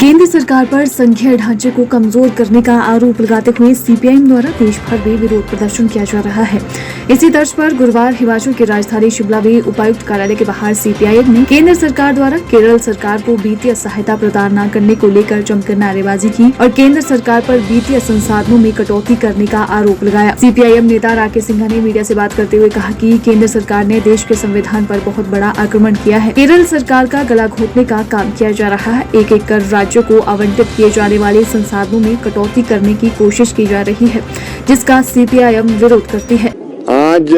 केंद्र सरकार पर संघीय ढांचे को कमजोर करने का आरोप लगाते हुए सीपीआईएम द्वारा देश भर में विरोध प्रदर्शन किया जा रहा है। इसी तर्ज पर गुरुवार हिमाचल की राजधानी शिमला में उपायुक्त कार्यालय के बाहर सीपीआईएम ने केंद्र सरकार द्वारा केरल सरकार को वित्तीय सहायता प्रदान न करने को लेकर जमकर नारेबाजी की और केंद्र सरकार पर वित्तीय संसाधनों में कटौती करने का आरोप लगाया। सीपीआईएम नेता राकेश सिन्हा ने मीडिया से बात करते हुए कहा कि केंद्र सरकार ने देश के संविधान पर बहुत बड़ा आक्रमण किया है। केरल सरकार का गला घोटने का काम किया जा रहा है। एक एक कर राज्यों को आवंटित किए जाने वाले संसाधनों में कटौती करने की कोशिश की जा रही है, जिसका सीपीआईएम विरोध करती है। आज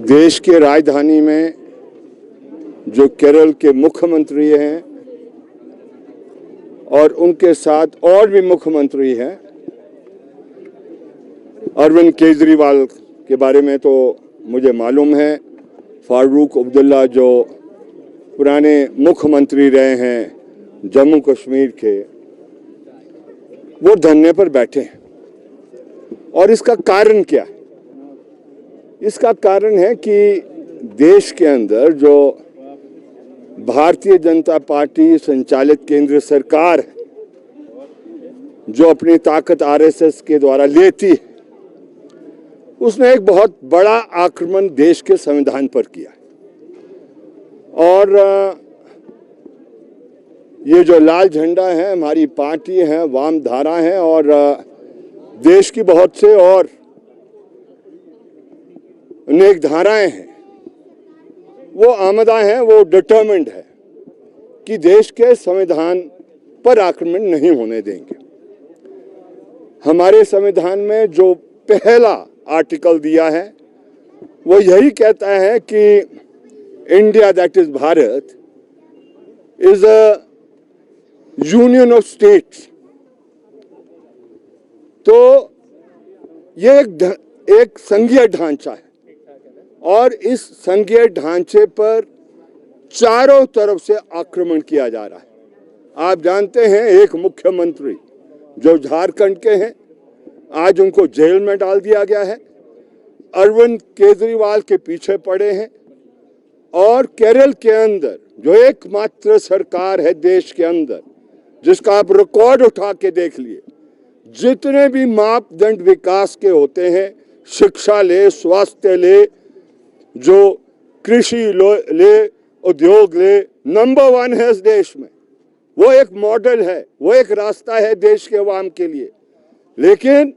देश के राजधानी में जो केरल के मुख्यमंत्री हैं और उनके साथ और भी मुख्यमंत्री हैं, अरविंद केजरीवाल के बारे में तो मुझे मालूम है, फारूक अब्दुल्ला जो पुराने मुख्यमंत्री रहे हैं जम्मू कश्मीर के, वो धरने पर बैठे हैं। और इसका कारण क्या है? इसका कारण है कि देश के अंदर जो भारतीय जनता पार्टी संचालित केंद्र सरकार है, जो अपनी ताकत आरएसएस के द्वारा लेती है, उसने एक बहुत बड़ा आक्रमण देश के संविधान पर किया है। और ये जो लाल झंडा है, हमारी पार्टी है, वाम धारा है और देश की बहुत से और अनेक धाराएं हैं, वो आमदा हैं, वो डिटरमिन्ड है कि देश के संविधान पर आक्रमण नहीं होने देंगे। हमारे संविधान में जो पहला आर्टिकल दिया है वो यही कहता है कि India that is Bharat is a union of states. तो ये एक संघीय ढांचा है और इस संघीय ढांचे पर चारों तरफ से आक्रमण किया जा रहा है। आप जानते हैं, एक मुख्यमंत्री जो झारखंड के हैं, आज उनको जेल में डाल दिया गया है। अरविंद केजरीवाल के पीछे पड़े हैं और केरल के अंदर जो एकमात्र सरकार है देश के अंदर, जिसका आप रिकॉर्ड उठा के देख लिए, जितने भी मापदंड विकास के होते हैं, शिक्षा ले, स्वास्थ्य ले, जो कृषि ले, उद्योग ले, नंबर 1 है इस देश में। वो एक मॉडल है, वो एक रास्ता है देश के अवाम के लिए। लेकिन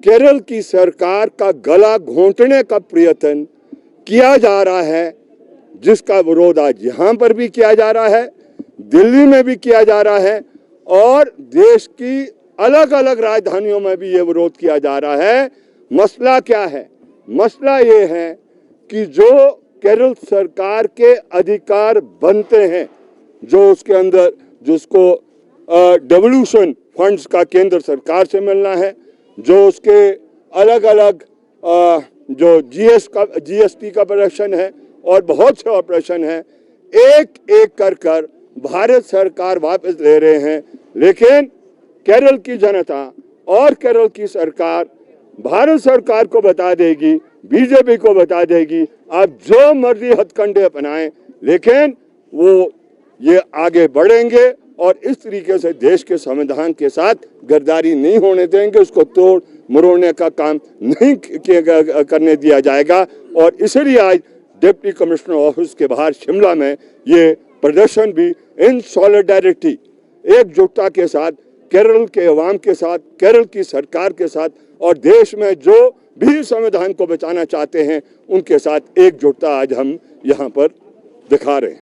केरल की सरकार का गला घोंटने का प्रयत्न किया जा रहा है, जिसका विरोध आज यहाँ पर भी किया जा रहा है, दिल्ली में भी किया जा रहा है और देश की अलग अलग राजधानियों में भी ये विरोध किया जा रहा है। मसला क्या है? मसला ये है कि जो केरल सरकार के अधिकार बनते हैं, जो उसके अंदर जिसको डेवल्यूशन फंड्स का केंद्र सरकार से मिलना है, जो उसके अलग अलग जो जीएसटी का प्रश्न है और बहुत से ऑपरेशन है, एक एक कर भारत सरकार वापस ले रहे हैं। लेकिन केरल की जनता और केरल की सरकार भारत सरकार को बता देगी, बीजेपी को बता देगी, आप जो मर्जी हथकंडे अपनाएं, लेकिन वो ये आगे बढ़ेंगे और इस तरीके से देश के संविधान के साथ गद्दारी नहीं होने देंगे, उसको तोड़ मरोड़ने का काम नहीं करने दिया जाएगा। और इसलिए आज डिप्टी कमिश्नर ऑफिस के बाहर शिमला में ये प्रदर्शन भी इन सॉलिडारिटी, एकजुटता के साथ, केरल के अवाम के साथ, केरल की सरकार के साथ और देश में जो भी संविधान को बचाना चाहते हैं उनके साथ एकजुटता आज हम यहाँ पर दिखा रहे हैं।